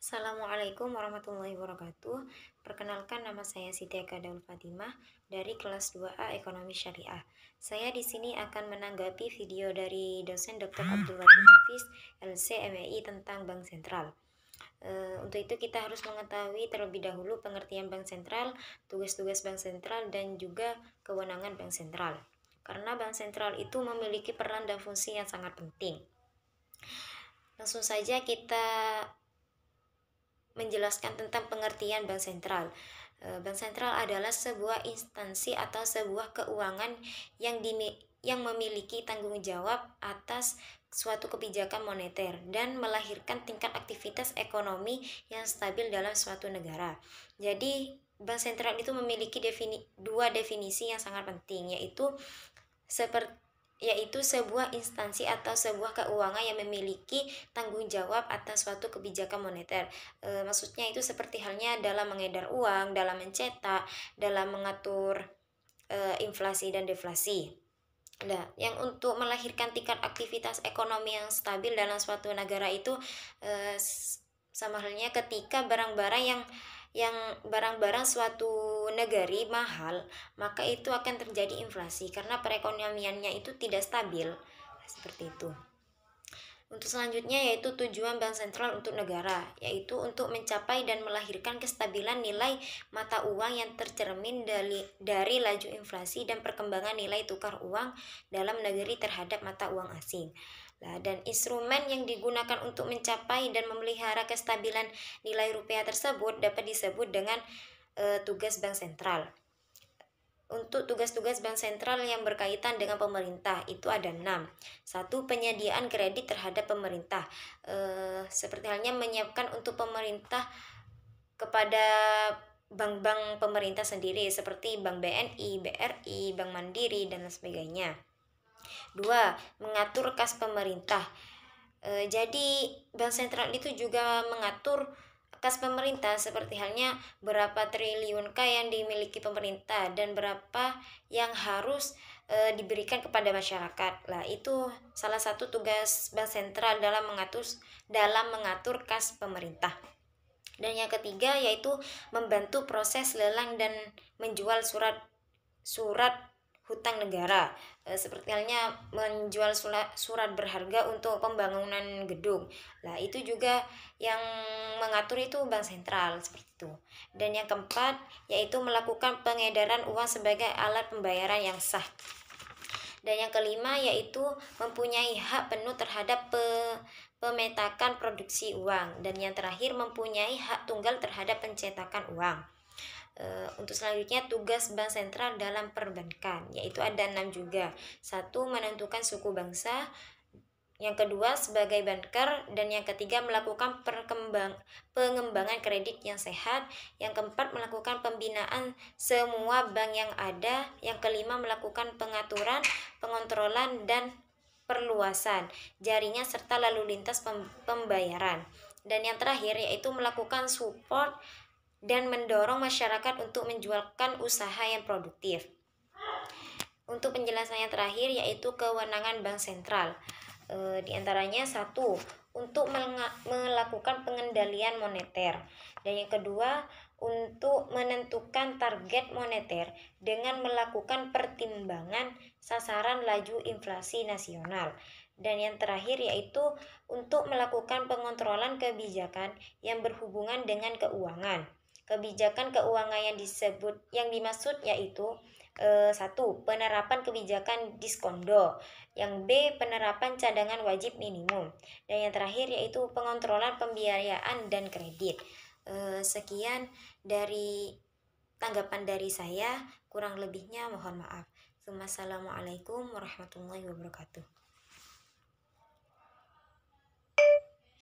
Assalamualaikum warahmatullahi wabarakatuh. Perkenalkan, nama saya Siti Eka Daul Fatimah dari kelas 2A Ekonomi Syariah. Saya di sini akan menanggapi video dari dosen Dr. Abdul Latif Hafiz, LC MEI tentang Bank Sentral. Untuk itu kita harus mengetahui terlebih dahulu pengertian Bank Sentral, tugas-tugas Bank Sentral, dan juga kewenangan Bank Sentral. Karena Bank Sentral itu memiliki peran dan fungsi yang sangat penting. Langsung saja kita menjelaskan tentang pengertian Bank Sentral. Bank Sentral adalah sebuah instansi atau sebuah keuangan yang memiliki tanggung jawab atas suatu kebijakan moneter dan melahirkan tingkat aktivitas ekonomi yang stabil dalam suatu negara. Jadi, Bank Sentral itu memiliki dua definisi yang sangat penting, yaitu sebuah instansi atau sebuah keuangan yang memiliki tanggung jawab atas suatu kebijakan moneter. Maksudnya itu seperti halnya dalam mengedar uang, dalam mencetak, dalam mengatur inflasi dan deflasi. Nah, yang untuk melahirkan tingkat aktivitas ekonomi yang stabil dalam suatu negara itu sama halnya ketika barang-barang suatu negeri mahal, maka itu akan terjadi inflasi karena perekonomiannya itu tidak stabil. Seperti itu. Untuk selanjutnya yaitu tujuan Bank Sentral untuk negara, yaitu untuk mencapai dan melahirkan kestabilan nilai mata uang yang tercermin dari laju inflasi dan perkembangan nilai tukar uang dalam negeri terhadap mata uang asing. Dan instrumen yang digunakan untuk mencapai dan memelihara kestabilan nilai rupiah tersebut dapat disebut dengan tugas Bank Sentral. Untuk tugas-tugas Bank Sentral yang berkaitan dengan pemerintah itu ada 6. 1. Penyediaan kredit terhadap pemerintah. Seperti halnya menyiapkan untuk pemerintah kepada bank-bank pemerintah sendiri seperti Bank BNI, BRI, Bank Mandiri, dan sebagainya. 2. Mengatur kas pemerintah. Jadi Bank Sentral itu juga mengatur kas pemerintah seperti halnya berapa triliunkah yang dimiliki pemerintah dan berapa yang harus diberikan kepada masyarakat. Lah, itu salah satu tugas Bank Sentral dalam mengatur kas pemerintah. Dan yang ketiga yaitu membantu proses lelang dan menjual surat hutang negara, seperti halnya menjual surat berharga untuk pembangunan gedung. Nah, itu juga yang mengatur itu Bank Sentral, seperti itu. Dan yang keempat yaitu melakukan pengedaran uang sebagai alat pembayaran yang sah. Dan yang kelima yaitu mempunyai hak penuh terhadap pemetakan produksi uang. Dan yang terakhir mempunyai hak tunggal terhadap pencetakan uang. Untuk selanjutnya tugas Bank Sentral dalam perbankan, yaitu ada 6 juga. 1. Menentukan suku bangsa. Yang kedua sebagai banker. Dan yang ketiga melakukan pengembangan kredit yang sehat. Yang keempat melakukan pembinaan semua bank yang ada. Yang kelima melakukan pengaturan, pengontrolan, dan perluasan jaringan serta lalu lintas pembayaran. Dan yang terakhir yaitu melakukan support dan mendorong masyarakat untuk menjualkan usaha yang produktif. Untuk penjelasan yang terakhir yaitu kewenangan Bank Sentral. Di antaranya 1. Untuk melakukan pengendalian moneter. Dan yang kedua untuk menentukan target moneter dengan melakukan pertimbangan sasaran laju inflasi nasional. Dan yang terakhir yaitu untuk melakukan pengontrolan kebijakan yang berhubungan dengan keuangan. Kebijakan keuangan yang dimaksud yaitu 1. Penerapan kebijakan diskondo. Yang B. Penerapan cadangan wajib minimum. Dan yang terakhir yaitu pengontrolan pembiayaan dan kredit. Sekian dari tanggapan dari saya, kurang lebihnya mohon maaf. Wassalamualaikum warahmatullahi wabarakatuh.